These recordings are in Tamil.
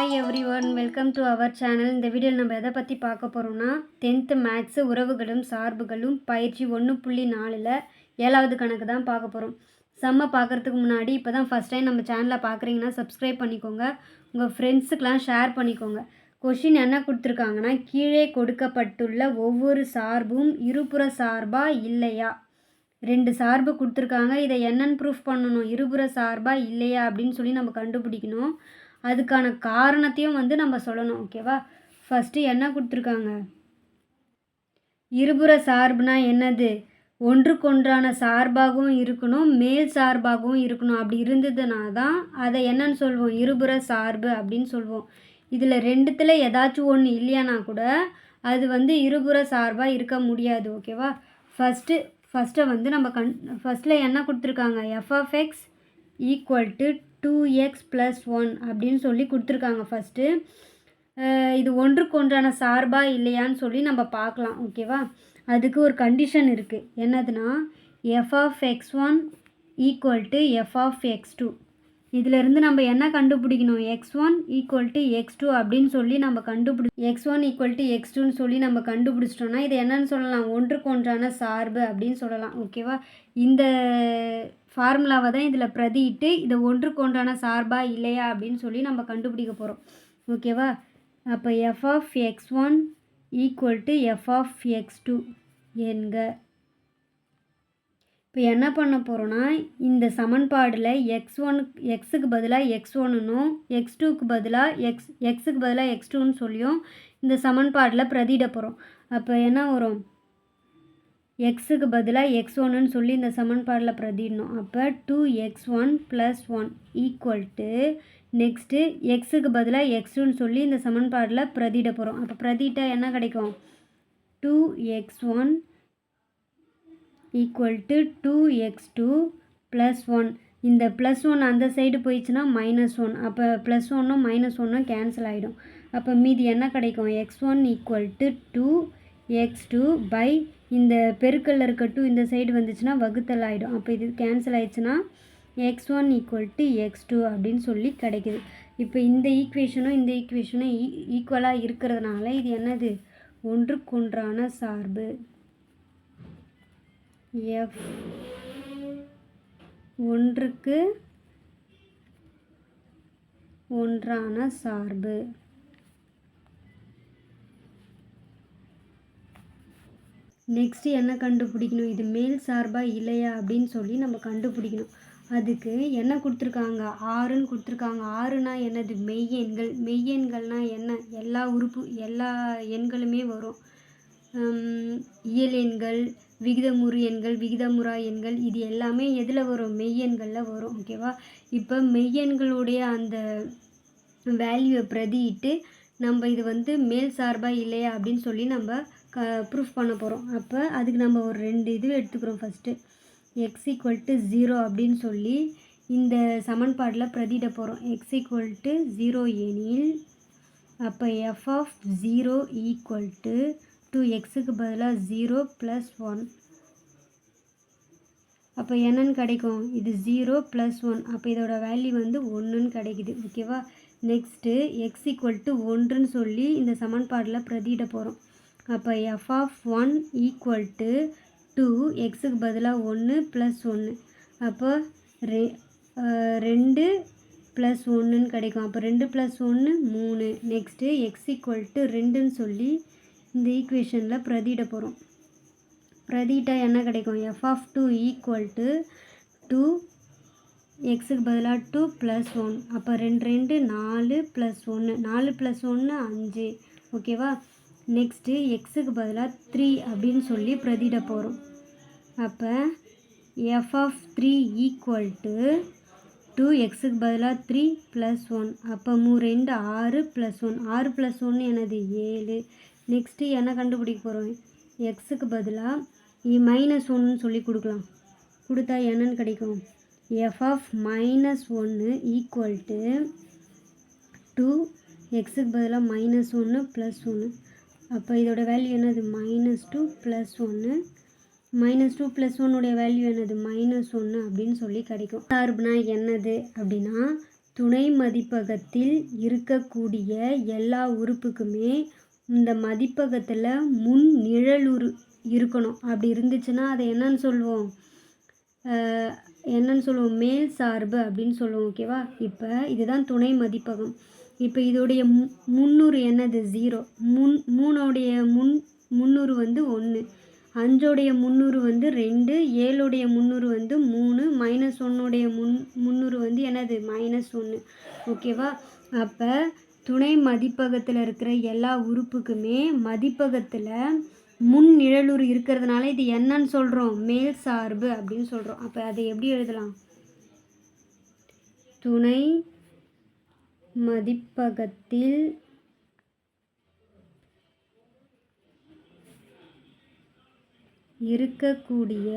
Hi everyone, welcome to our channel. இந்த வீடியோவில் நம்ம எதை பற்றி பார்க்க போகிறோம்னா 10th மேத்ஸு உறவுகளும் சார்புகளும் பயிற்சி 1.4ல் 7வது கணக்கு தான் பார்க்க போகிறோம். செம்ம பார்க்குறதுக்கு முன்னாடி இப்போ தான் ஃபஸ்ட் டைம் நம்ம சேனலை பார்க்குறீங்கன்னா சப்ஸ்கிரைப் பண்ணிக்கோங்க, உங்கள் ஃப்ரெண்ட்ஸுக்கெலாம் ஷேர் பண்ணிக்கோங்க. கொஷின் என்ன கொடுத்துருக்காங்கன்னா, கீழே கொடுக்கப்பட்டுள்ள ஒவ்வொரு சார்பும் இருபுற சார்பா இல்லையா? 2 சார்பு கொடுத்துருக்காங்க. இதை என்னன்னு ப்ரூஃப் பண்ணணும், இருபுற சார்பா இல்லையா அப்படின்னு சொல்லி நம்ம கண்டுபிடிக்கணும். அதுக்கான காரணத்தையும் நம்ம சொல்லணும். ஓகேவா? ஃபஸ்ட்டு என்ன கொடுத்துருக்காங்க, இருபுற சார்புனா என்னது? ஒன்றுக்கொன்றான சார்பாகவும் இருக்கணும், மேல் சார்பாகவும் இருக்கணும். அப்படி இருந்ததுனா தான் அதை என்னன்னு சொல்வோம், இருபுற சார்பு அப்படின்னு சொல்வோம். இதில் ரெண்டுத்தில் ஏதாச்சும் ஒன்று இல்லையானா கூட அது இருபுற சார்பாக இருக்க முடியாது. ஓகேவா? ஃபஸ்ட்டு நம்ம ஃபஸ்ட்டில் என்ன கொடுத்துருக்காங்க, f(x) = 2x + 1 அப்படின்னு சொல்லி கொடுத்துருக்காங்க. ஃபஸ்ட்டு இது ஒன்றுக்கொன்றான சார்பா இல்லையான்னு சொல்லி நம்ம பார்க்கலாம். ஓகேவா? அதுக்கு ஒரு கண்டிஷன் இருக்குது. என்னதுன்னா, f(x1) = f(x2). இதிலிருந்து நம்ம என்ன கண்டுபிடிக்கணும், x1 = x2 அப்படின்னு சொல்லி நம்ம x1 = x2ன்னு சொல்லி நம்ம கண்டுபிடிச்சிட்டோம்னா இதை என்னன்னு சொல்லலாம், ஒன்றுக்கொன்றான சார்பு அப்படின்னு சொல்லலாம். ஓகேவா? இந்த ஃபார்முலாவை தான் இதில் பிரதியிட்டு இதை ஒன்றுக்கொன்றான சார்பா இல்லையா அப்படின்னு சொல்லி நம்ம கண்டுபிடிக்க போகிறோம். ஓகேவா? அப்போ f(x1) = f(x2) என்க. இப்போ என்ன பண்ண போகிறோன்னா, இந்த சமன்பாடில் எக்ஸுக்கு பதிலாக x1னும் x2க்கு பதிலாக எக்ஸுக்கு பதிலாக x2ன்னு சொல்லியும் இந்த சமன்பாடில் பிரதியிட போகிறோம். அப்போ என்ன வரும், எக்ஸுக்கு பதிலாக x1ன்னு சொல்லி இந்த சமன்பாடில் பிரதியிடணும். அப்போ 2x1 + 1 நெக்ஸ்ட்டு எக்ஸுக்கு பதிலாக x2ன்னு சொல்லி இந்த சமன்பாடில் பிரதியிட போகிறோம். அப்போ பிரதியிட்டால் என்ன கிடைக்கும், 2x1 = 2x2 + 1. இந்த +1 அந்த சைடு போயிடுச்சுன்னா -1. அப்போ +1ம் -1ம் கேன்சல் ஆகிடும். அப்போ மீதி என்ன கிடைக்கும், x1 = 2, x2 இந்த பெருக்கல்ல இருக்க 2 இந்த சைடு வந்துச்சுன்னா வகுத்தல் ஆகிடும். அப்போ இது கேன்சல் ஆகிடுச்சுன்னா x1 = x2 அப்படின்னு சொல்லி கிடைக்குது. இப்போ இந்த ஈக்குவேஷனும் ஈக்குவலாக இருக்கிறதுனால இது என்னது, ஒன்றுக்கொன்றான சார்பு. f ஒன்றுக்கு ஒன்றான சார்பு. நெக்ஸ்ட்டு என்ன கண்டுபிடிக்கணும், இது மேல் சார்பா இல்லையா அப்படின்னு சொல்லி நம்ம கண்டுபிடிக்கணும். அதுக்கு என்ன கொடுத்துருக்காங்க, 6ன்னு கொடுத்துருக்காங்க. 6னா என்னது, மெய்யெண்கள். மெய்யெண்கள்னால் என்ன, எல்லா எண்களுமே வரும். இயல் எண்கள், விகிதமுறு எண்கள், விகிதமுறா எண்கள், இது எல்லாமே எதில் வரும், மெய்யெண்களில் வரும். ஓகேவா? இப்போ மெய்யெண்களுடைய அந்த வேல்யூவை பிரதியிட்டு நம்ம இது மேல் சார்பா இல்லையா அப்படின்னு சொல்லி நம்ம ப்ரூஃப் பண்ண போகிறோம். அப்போ அதுக்கு நம்ம ஒரு 2 இது எடுத்துக்கிறோம். ஃபஸ்ட்டு x = 0 அப்படின்னு சொல்லி இந்த சமன்பாடில் பிரதியிட போகிறோம். x = 0 எனில் அப்போ f(0) = 2xக்கு பதிலாக 0 + 1. அப்போ என்னன்னு கிடைக்கும், இது 0 + 1. அப்போ இதோட வேல்யூ 1ன்னு கிடைக்குது. ஓகேவா? நெக்ஸ்ட்டு x = 1ன்னு சொல்லி இந்த சமன்பாடில் பிரதியிட போகிறோம். அப்போ f(1) = 2, xக்கு பதிலாக 1 + 1. அப்போ 2 + 1ன்னு கிடைக்கும். அப்போ 2 + 1 3. நெக்ஸ்ட்டு x = 2ன்னு சொல்லி இந்த ஈக்குவேஷனில் பிரதியிட போகிறோம். பிரதியிட்டால் என்ன கிடைக்கும், f(2) = 2, xக்கு பதிலாக 2 + 1. அப்போ 2 4 + 1, 4 + 1 5. ஓகேவா? நெக்ஸ்ட்டு எக்ஸுக்கு பதிலாக 3 அப்படின்னு சொல்லி பிரதியிட போகிறோம். அப்போ f(3) = 2, xக்கு பதிலாக 3 + 1. அப்போ 3 6 + 1, 6 + 1 என்னது, 7. நெக்ஸ்ட்டு என்ன கண்டுபிடிக்க போகிறோம், எக்ஸுக்கு பதிலாக -1ன்னு சொல்லி கொடுத்தா என்னன்னு கிடைக்கும், f(-1) = 2, xக்கு பதிலாக -1 + 1. அப்போ இதோட வேல்யூ என்னது, -2 + 1. -2 + 1 உடைய வேல்யூ என்னது, -1 அப்படின்னு சொல்லி கிடைக்கும். சார்புனா என்னது அப்படின்னா, துணை மதிப்பகத்தில் இருக்கக்கூடிய எல்லா உறுப்புக்குமே இந்த மதிப்பகத்தில் முன் நிழலுரு இருக்கணும். அப்படி இருந்துச்சுன்னா அதை என்னன்னு சொல்லுவோம்? மேல் சார்பு அப்படின்னு சொல்லுவோம். ஓகேவா? இப்போ இதுதான் துணை மதிப்பகம். இப்போ இதோடைய முன்னுரு என்னது? 0. மூணோடைய முன்னுரு வந்து 1, 5ஓடைய முன்னுரு வந்து 2, 7ஓடைய முன்னுரு வந்து 3, -1ஓடைய முன்னுரு வந்து என்னது? -1. ஓகேவா? அப்போ துணை மதிப்பகத்தில் இருக்கிற எல்லா உறுப்புக்குமே மதிப்பகத்தில் முன் நிழலுரு இருக்கிறதுனால இது என்னன்னு சொல்கிறோம்? மேல் சார்பு அப்படின்னு சொல்கிறோம். அப்போ அதை எப்படி எழுதலாம்? துணை மதிப்பகத்தில் இருக்கக்கூடிய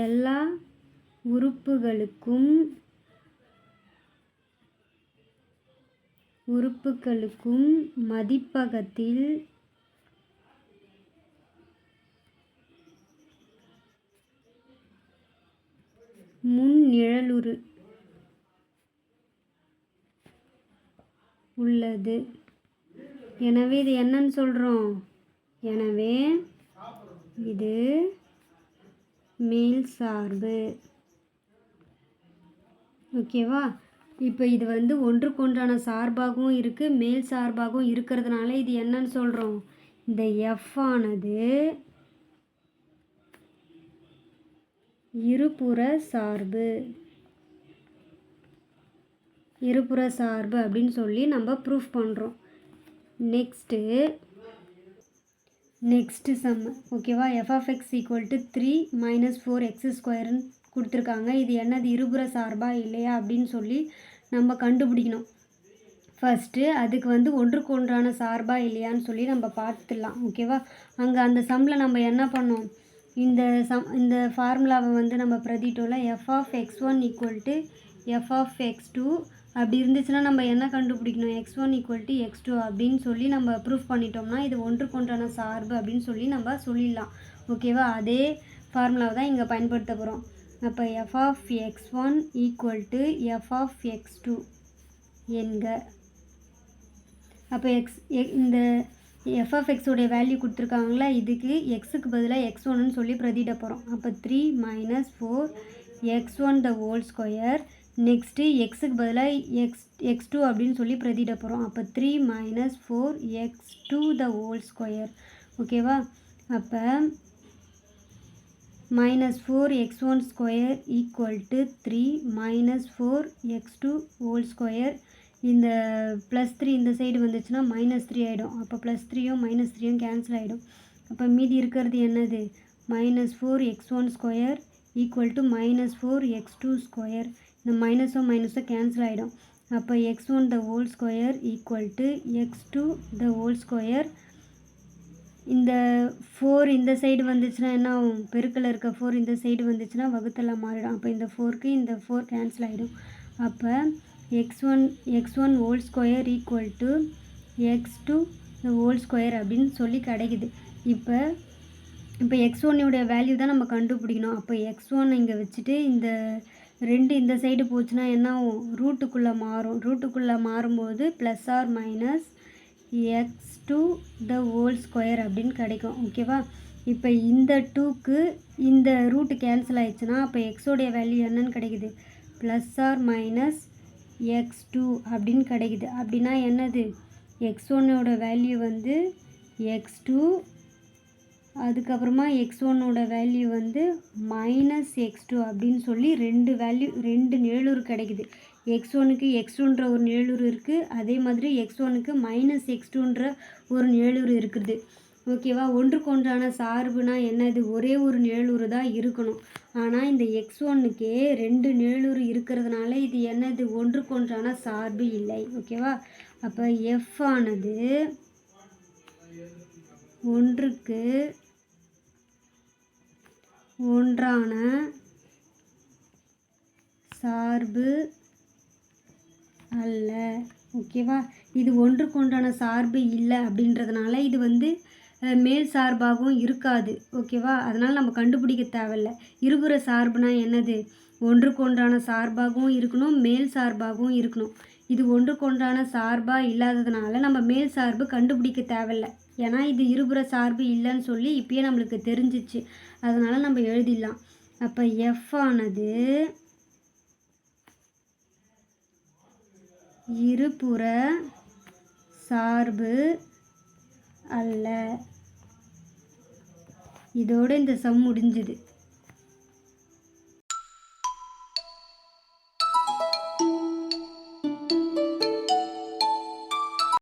எல்லா உறுப்புகளுக்கும் மதிப்பகத்தில் முன் நிழலுரு உள்ளது. எனவே இது என்னன்னு சொல்கிறோம்? எனவே இது மேல் சார்பு. ஓகேவா? இப்போ இது வந்து ஒன்றுக்கொன்றான சார்பாகவும் இருக்குது, மேல் சார்பாகவும் இருக்கிறதுனால இது என்னன்னு சொல்கிறோம்? இந்த எஃப் ஆனது இருபுற சார்பு அப்படின்னு சொல்லி நம்ம ப்ரூஃப் பண்ணுறோம். Next sum. ஓகேவா? f(x) = 3 - 4x² கொடுத்துருக்காங்க. இது என்னது? இருபுற சார்பா இல்லையா அப்படின்னு சொல்லி நம்ம கண்டுபிடிக்கணும். ஃபஸ்ட்டு அதுக்கு வந்து ஒன்றுக்கொன்றான சார்பா இல்லையான்னு சொல்லி நம்ம பார்த்துடலாம். ஓகேவா? அங்கே அந்த சம்மில் நம்ம என்ன பண்ணோம்? இந்த ஃபார்முலாவை வந்து நம்ம பிரதிட்டோம்ல, f(x1) = f(x2) அப்படி இருந்துச்சுன்னா நம்ம என்ன கண்டுபிடிக்கணும்? x1 = x2 அப்படின்னு சொல்லி நம்ம ப்ரூஃப் பண்ணிட்டோம்னா இது ஒன்றுக்கொன்றான சார்பு அப்படின்னு சொல்லி நம்ம சொல்லிடலாம். ஓகேவா? அதே ஃபார்முலாவை தான் இங்கே பயன்படுத்த போகிறோம். அப்போ f(x1) = f(x2) என்க. அப்போ இந்த f(x) உடைய வேல்யூ கொடுத்துருக்காங்களா, இதுக்கு எக்ஸுக்கு பதிலாக x1ன்னு சொல்லி பிரதிட போகிறோம். அப்போ 3 - 4x1² நெக்ஸ்ட்டு எக்ஸுக்கு பதிலாக x2 அப்படின்னு சொல்லி பிரதிட போகிறோம். அப்போ 3 - 4x2². ஓகேவா? அப்போ -4x1² = 3 - 4x2². இந்த +3 இந்த சைடு வந்துச்சுன்னா -3 ஆகிடும். அப்போ +3யும் -3யும் கேன்சல் ஆகிடும். அப்போ மீதி இருக்கிறது என்னது? -4x1² = -4x2². இந்த மைனஸும் கேன்சல் ஆகிடும். அப்போ x1² = x2². இந்த 4 இந்த சைடு வந்துச்சுன்னா என்ன ஆகும்? பெருக்கல் இருக்க 4 இந்த சைடு வந்துச்சுன்னா வகுத்தல மாறிடும். அப்போ இந்த 4க்கு இந்த 4 கேன்சல் ஆகிடும். அப்போ x1² = x2² அப்படின்னு சொல்லி கிடைக்குது. இப்போ x1 வேல்யூ தான் நம்ம கண்டுபிடிக்கணும். அப்போ x1 இங்கே வச்சுட்டு இந்த 2 இந்த சைடு போச்சுன்னா என்ன ஆகும்? ரூட்டுக்குள்ளே மாறும். ரூட்டுக்குள்ளே மாறும்போது +or -x2² அப்படின்னு கிடைக்கும். ஓகேவா? இப்போ இந்த 2க்கு இந்த ரூட்டு கேன்சல் ஆயிடுச்சுன்னா அப்போ எக்ஸோடைய வேல்யூ என்னன்னு கிடைக்குது? +or -x2 அப்படின்னு கிடைக்குது. அப்படின்னா என்னது? x1 வேல்யூ வந்து x2, அதுக்கப்புறமா x1 வேல்யூ வந்து -x2 அப்படின்னு சொல்லி 2 நிழலுரு கிடைக்குது. x1க்கு x2ன்ற ஒரு நிழலுரு இருக்குது, அதே மாதிரி x1க்கு -x2ன்ற ஒரு நிழலுரு இருக்குது. ஓகேவா? ஒன்றுக்கொன்றான சார்புனா என்னது? ஒரே ஒரு நிழலுரு தான் இருக்கணும். ஆனால் இந்த x1க்கே 2 நிழலுரு இருக்கிறதுனால இது என்னது? ஒன்றுக்கொன்றான சார்பு இல்லை. ஓகேவா? அப்போ f ஆனது ஒன்றுக்கு ஒன்றான சார்பு அல்ல. ஓகேவா? இது ஒன்றுக்கொன்றான சார்பு இல்லை அப்படின்றதுனால இது வந்து மேல் சார்பாகவும் இருக்காது. ஓகேவா? அதனால் நம்ம கண்டுபிடிக்க தேவையில்ல. இருபுற சார்புனா என்னது? ஒன்றுக்கொன்றான சார்பாகவும் இருக்கணும், மேல் சார்பாகவும் இருக்கணும். இது ஒன்றுக்கொன்றான சார்பா இல்லாததுனால நம்ம மேல் சார்பு கண்டுபிடிக்க தேவையில்ல. ஏன்னா இது இருபுற சார்பு இல்லைன்னு சொல்லி இப்பயே நம்மளுக்கு தெரிஞ்சிச்சு. அதனால் நம்ம எழுதிடலாம். அப்போ எஃப் ஆனது இருபுற சார்பு அல்ல. இதோட இந்த சம் முடிஞ்சுது.